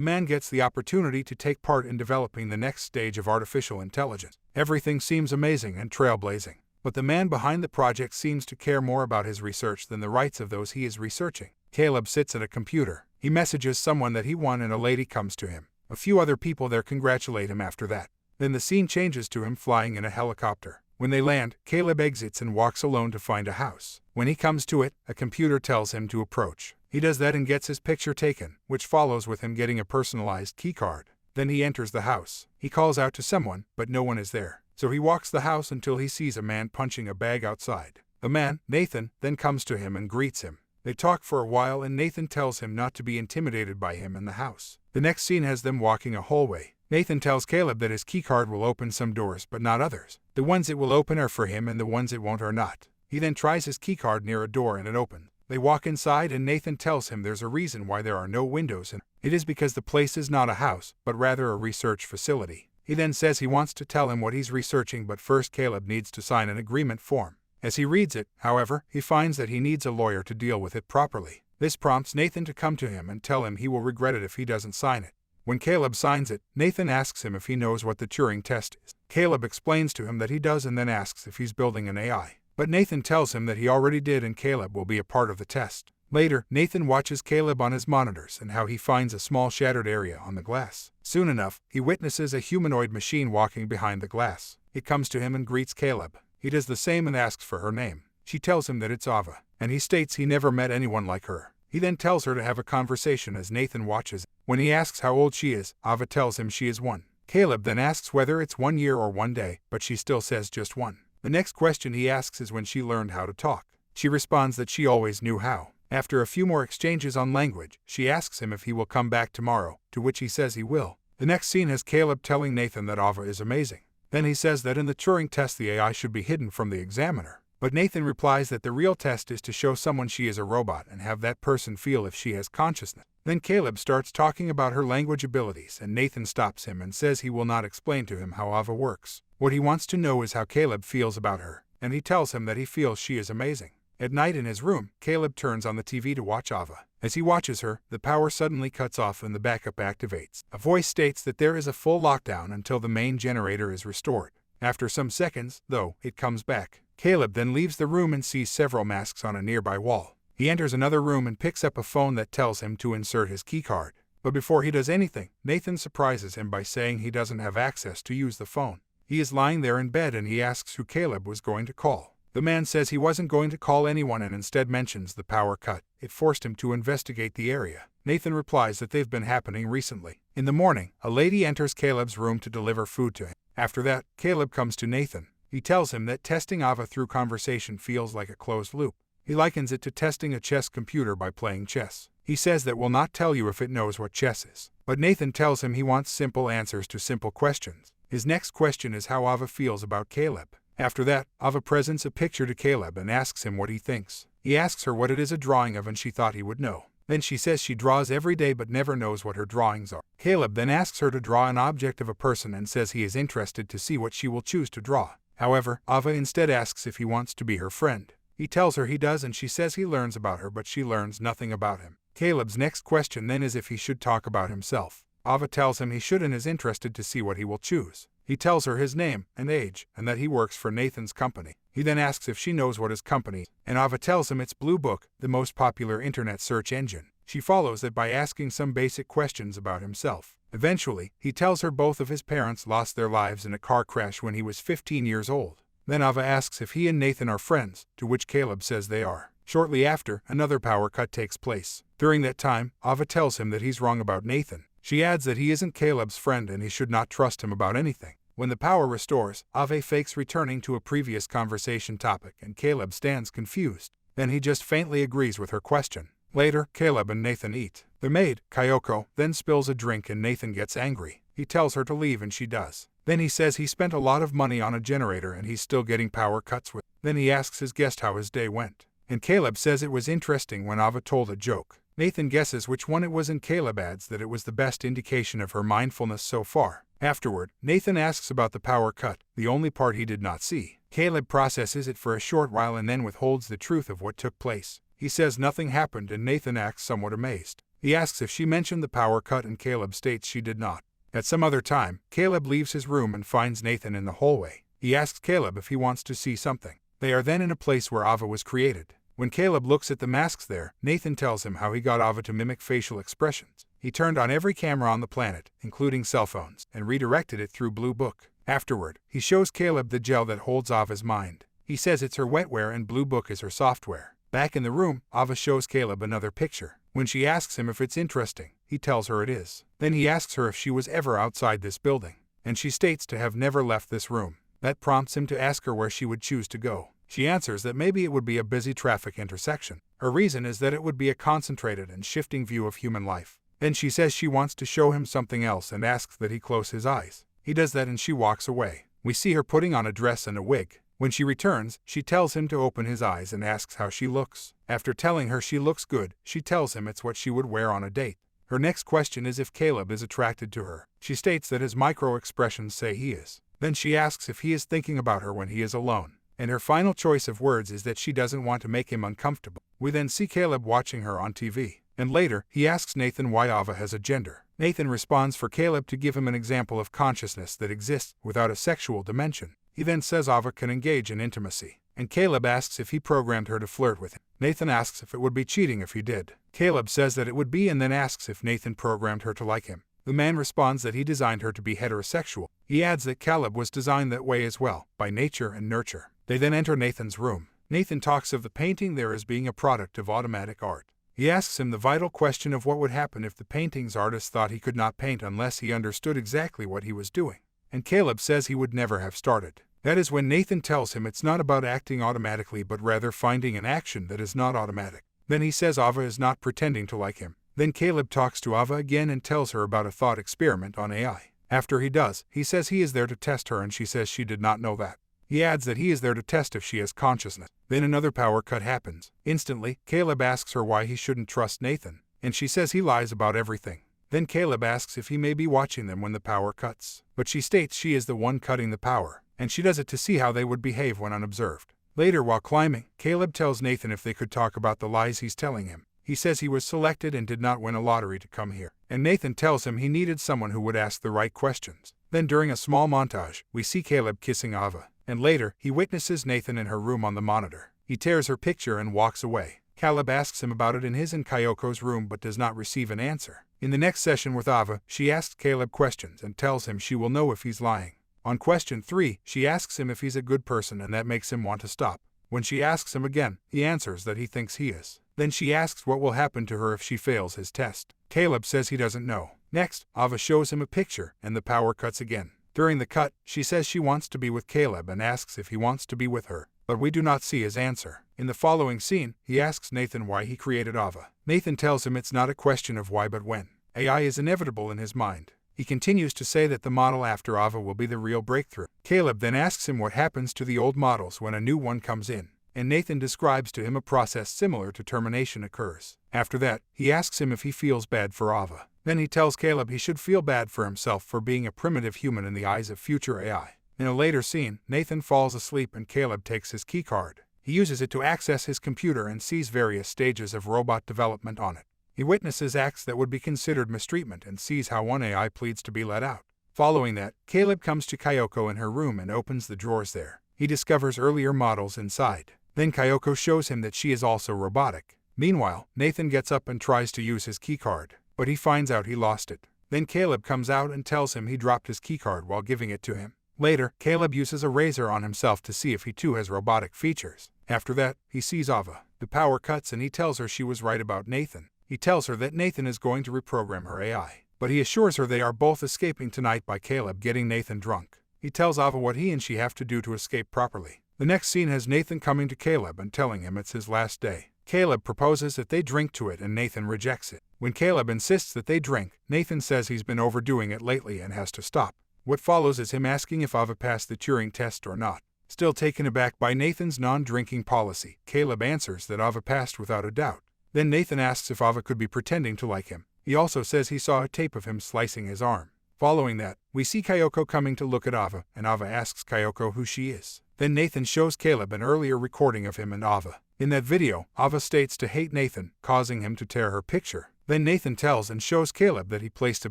a man gets the opportunity to take part in developing the next stage of artificial intelligence. Everything seems amazing and trailblazing, but the man behind the project seems to care more about his research than the rights of those he is researching. Caleb sits at a computer. He messages someone that he won and a lady comes to him. A few other people there congratulate him after that. Then the scene changes to him flying in a helicopter. When they land, Caleb exits and walks alone to find a house. When he comes to it, a computer tells him to approach. He does that and gets his picture taken, which follows with him getting a personalized keycard. Then he enters the house. He calls out to someone, but no one is there. So he walks the house until he sees a man punching a bag outside. The man, Nathan, then comes to him and greets him. They talk for a while and Nathan tells him not to be intimidated by him in the house. The next scene has them walking a hallway. Nathan tells Caleb that his keycard will open some doors but not others. The ones it will open are for him and the ones it won't are not. He then tries his keycard near a door and it opens. They walk inside and Nathan tells him there's a reason why there are no windows and it is because the place is not a house, but rather a research facility. He then says he wants to tell him what he's researching, but first Caleb needs to sign an agreement form. As he reads it, however, he finds that he needs a lawyer to deal with it properly. This prompts Nathan to come to him and tell him he will regret it if he doesn't sign it. When Caleb signs it, Nathan asks him if he knows what the Turing test is. Caleb explains to him that he does and then asks if he's building an AI. But Nathan tells him that he already did and Caleb will be a part of the test. Later, Nathan watches Caleb on his monitors and how he finds a small shattered area on the glass. Soon enough, he witnesses a humanoid machine walking behind the glass. It comes to him and greets Caleb. He does the same and asks for her name. She tells him that it's Ava, and he states he never met anyone like her. He then tells her to have a conversation as Nathan watches. When he asks how old she is, Ava tells him she is 1. Caleb then asks whether it's 1 year or 1 day, but she still says just 1. The next question he asks is when she learned how to talk. She responds that she always knew how. After a few more exchanges on language, she asks him if he will come back tomorrow, to which he says he will. The next scene has Caleb telling Nathan that Ava is amazing. Then he says that in the Turing test the AI should be hidden from the examiner. But Nathan replies that the real test is to show someone she is a robot and have that person feel if she has consciousness. Then Caleb starts talking about her language abilities and Nathan stops him and says he will not explain to him how Ava works. What he wants to know is how Caleb feels about her, and he tells him that he feels she is amazing. At night in his room, Caleb turns on the TV to watch Ava. As he watches her, the power suddenly cuts off and the backup activates. A voice states that there is a full lockdown until the main generator is restored. After some seconds, though, it comes back. Caleb then leaves the room and sees several masks on a nearby wall. He enters another room and picks up a phone that tells him to insert his keycard. But before he does anything, Nathan surprises him by saying he doesn't have access to use the phone. He is lying there in bed and he asks who Caleb was going to call. The man says he wasn't going to call anyone and instead mentions the power cut. It forced him to investigate the area. Nathan replies that they've been happening recently. In the morning, a lady enters Caleb's room to deliver food to him. After that, Caleb comes to Nathan. He tells him that testing Ava through conversation feels like a closed loop. He likens it to testing a chess computer by playing chess. He says that will not tell you if it knows what chess is. But Nathan tells him he wants simple answers to simple questions. His next question is how Ava feels about Caleb. After that, Ava presents a picture to Caleb and asks him what he thinks. He asks her what it is a drawing of and she thought he would know. Then she says she draws every day but never knows what her drawings are. Caleb then asks her to draw an object of a person and says he is interested to see what she will choose to draw. However, Ava instead asks if he wants to be her friend. He tells her he does and she says he learns about her but she learns nothing about him. Caleb's next question then is if he should talk about himself. Ava tells him he should and is interested to see what he will choose. He tells her his name and age and that he works for Nathan's company. He then asks if she knows what his company is, and Ava tells him it's Blue Book, the most popular internet search engine. She follows it by asking some basic questions about himself. Eventually, he tells her both of his parents lost their lives in a car crash when he was 15 years old. Then Ava asks if he and Nathan are friends, to which Caleb says they are. Shortly after, another power cut takes place. During that time, Ava tells him that he's wrong about Nathan. She adds that he isn't Caleb's friend and he should not trust him about anything. When the power restores, Ava fakes returning to a previous conversation topic and Caleb stands confused. Then he just faintly agrees with her question. Later, Caleb and Nathan eat. The maid, Kyoko, then spills a drink and Nathan gets angry. He tells her to leave and she does. Then he says he spent a lot of money on a generator and he's still getting power cuts with. Then he asks his guest how his day went. And Caleb says it was interesting when Ava told a joke. Nathan guesses which one it was and Caleb adds that it was the best indication of her mindfulness so far. Afterward, Nathan asks about the power cut, the only part he did not see. Caleb processes it for a short while and then withholds the truth of what took place. He says nothing happened and Nathan acts somewhat amazed. He asks if she mentioned the power cut and Caleb states she did not. At some other time, Caleb leaves his room and finds Nathan in the hallway. He asks Caleb if he wants to see something. They are then in a place where Ava was created. When Caleb looks at the masks there, Nathan tells him how he got Ava to mimic facial expressions. He turned on every camera on the planet, including cell phones, and redirected it through Blue Book. Afterward, he shows Caleb the gel that holds Ava's mind. He says it's her wetware and Blue Book is her software. Back in the room, Ava shows Caleb another picture. When she asks him if it's interesting, he tells her it is. Then he asks her if she was ever outside this building, and she states to have never left this room. That prompts him to ask her where she would choose to go. She answers that maybe it would be a busy traffic intersection. Her reason is that it would be a concentrated and shifting view of human life. Then she says she wants to show him something else and asks that he close his eyes. He does that and she walks away. We see her putting on a dress and a wig. When she returns, she tells him to open his eyes and asks how she looks. After telling her she looks good, she tells him it's what she would wear on a date. Her next question is if Caleb is attracted to her. She states that his micro-expressions say he is. Then she asks if he is thinking about her when he is alone. And her final choice of words is that she doesn't want to make him uncomfortable. We then see Caleb watching her on TV. And later, he asks Nathan why Ava has a gender. Nathan responds for Caleb to give him an example of consciousness that exists without a sexual dimension. He then says Ava can engage in intimacy. And Caleb asks if he programmed her to flirt with him. Nathan asks if it would be cheating if he did. Caleb says that it would be and then asks if Nathan programmed her to like him. The man responds that he designed her to be heterosexual. He adds that Caleb was designed that way as well, by nature and nurture. They then enter Nathan's room. Nathan talks of the painting there as being a product of automatic art. He asks him the vital question of what would happen if the painting's artist thought he could not paint unless he understood exactly what he was doing. And Caleb says he would never have started. That is when Nathan tells him it's not about acting automatically but rather finding an action that is not automatic. Then he says Ava is not pretending to like him. Then Caleb talks to Ava again and tells her about a thought experiment on AI. After he does, he says he is there to test her and she says she did not know that. He adds that he is there to test if she has consciousness. Then another power cut happens. Instantly, Caleb asks her why he shouldn't trust Nathan, and she says he lies about everything. Then Caleb asks if he may be watching them when the power cuts, but she states she is the one cutting the power, and she does it to see how they would behave when unobserved. Later, while climbing, Caleb tells Nathan if they could talk about the lies he's telling him. He says he was selected and did not win a lottery to come here, and Nathan tells him he needed someone who would ask the right questions. Then during a small montage, we see Caleb kissing Ava, and later, he witnesses Nathan in her room on the monitor. He tears her picture and walks away. Caleb asks him about it in his and Kyoko's room but does not receive an answer. In the next session with Ava, she asks Caleb questions and tells him she will know if he's lying. On question 3, she asks him if he's a good person and that makes him want to stop. When she asks him again, he answers that he thinks he is. Then she asks what will happen to her if she fails his test. Caleb says he doesn't know. Next, Ava shows him a picture and the power cuts again. During the cut, she says she wants to be with Caleb and asks if he wants to be with her, but we do not see his answer. In the following scene, he asks Nathan why he created Ava. Nathan tells him it's not a question of why but when. AI is inevitable in his mind. He continues to say that the model after Ava will be the real breakthrough. Caleb then asks him what happens to the old models when a new one comes in, and Nathan describes to him a process similar to termination occurs. After that, he asks him if he feels bad for Ava. Then he tells Caleb he should feel bad for himself for being a primitive human in the eyes of future AI. In a later scene, Nathan falls asleep and Caleb takes his keycard. He uses it to access his computer and sees various stages of robot development on it. He witnesses acts that would be considered mistreatment and sees how one AI pleads to be let out. Following that, Caleb comes to Kyoko in her room and opens the drawers there. He discovers earlier models inside. Then Kyoko shows him that she is also robotic. Meanwhile, Nathan gets up and tries to use his keycard, but he finds out he lost it. Then Caleb comes out and tells him he dropped his keycard while giving it to him. Later, Caleb uses a razor on himself to see if he too has robotic features. After that, he sees Ava. The power cuts and he tells her she was right about Nathan. He tells her that Nathan is going to reprogram her AI, but he assures her they are both escaping tonight by Caleb getting Nathan drunk. He tells Ava what he and she have to do to escape properly. The next scene has Nathan coming to Caleb and telling him it's his last day. Caleb proposes that they drink to it and Nathan rejects it. When Caleb insists that they drink, Nathan says he's been overdoing it lately and has to stop. What follows is him asking if Ava passed the Turing test or not. Still taken aback by Nathan's non-drinking policy, Caleb answers that Ava passed without a doubt. Then Nathan asks if Ava could be pretending to like him. He also says he saw a tape of him slicing his arm. Following that, we see Kyoko coming to look at Ava, and Ava asks Kyoko who she is. Then Nathan shows Caleb an earlier recording of him and Ava. In that video, Ava states to hate Nathan, causing him to tear her picture. Then Nathan tells and shows Caleb that he placed a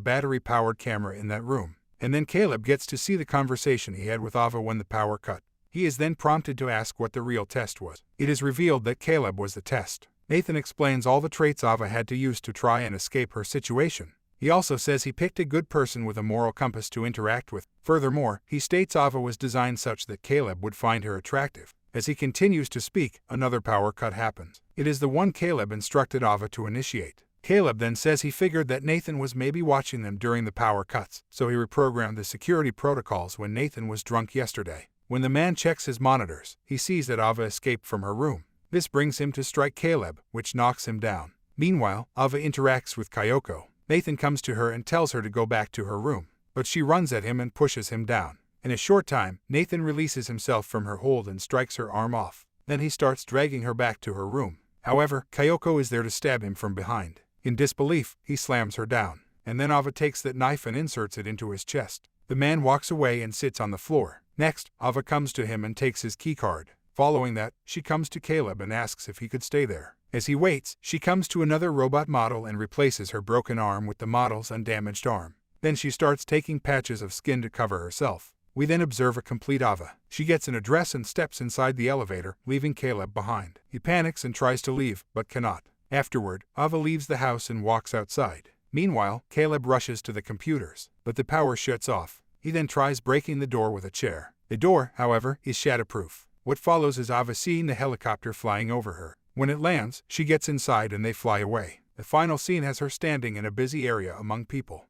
battery-powered camera in that room. And then Caleb gets to see the conversation he had with Ava when the power cut. He is then prompted to ask what the real test was. It is revealed that Caleb was the test. Nathan explains all the traits Ava had to use to try and escape her situation. He also says he picked a good person with a moral compass to interact with. Furthermore, he states Ava was designed such that Caleb would find her attractive. As he continues to speak, another power cut happens. It is the one Caleb instructed Ava to initiate. Caleb then says he figured that Nathan was maybe watching them during the power cuts, so he reprogrammed the security protocols when Nathan was drunk yesterday. When the man checks his monitors, he sees that Ava escaped from her room. This brings him to strike Caleb, which knocks him down. Meanwhile, Ava interacts with Kyoko. Nathan comes to her and tells her to go back to her room, but she runs at him and pushes him down. In a short time, Nathan releases himself from her hold and strikes her arm off. Then he starts dragging her back to her room. However, Kyoko is there to stab him from behind. In disbelief, he slams her down, and then Ava takes that knife and inserts it into his chest. The man walks away and sits on the floor. Next, Ava comes to him and takes his keycard. Following that, she comes to Caleb and asks if he could stay there. As he waits, she comes to another robot model and replaces her broken arm with the model's undamaged arm. Then she starts taking patches of skin to cover herself. We then observe a complete Ava. She gets an address and steps inside the elevator, leaving Caleb behind. He panics and tries to leave, but cannot. Afterward, Ava leaves the house and walks outside. Meanwhile, Caleb rushes to the computers, but the power shuts off. He then tries breaking the door with a chair. The door, however, is shatterproof. What follows is Ava seeing the helicopter flying over her. When it lands, she gets inside and they fly away. The final scene has her standing in a busy area among people.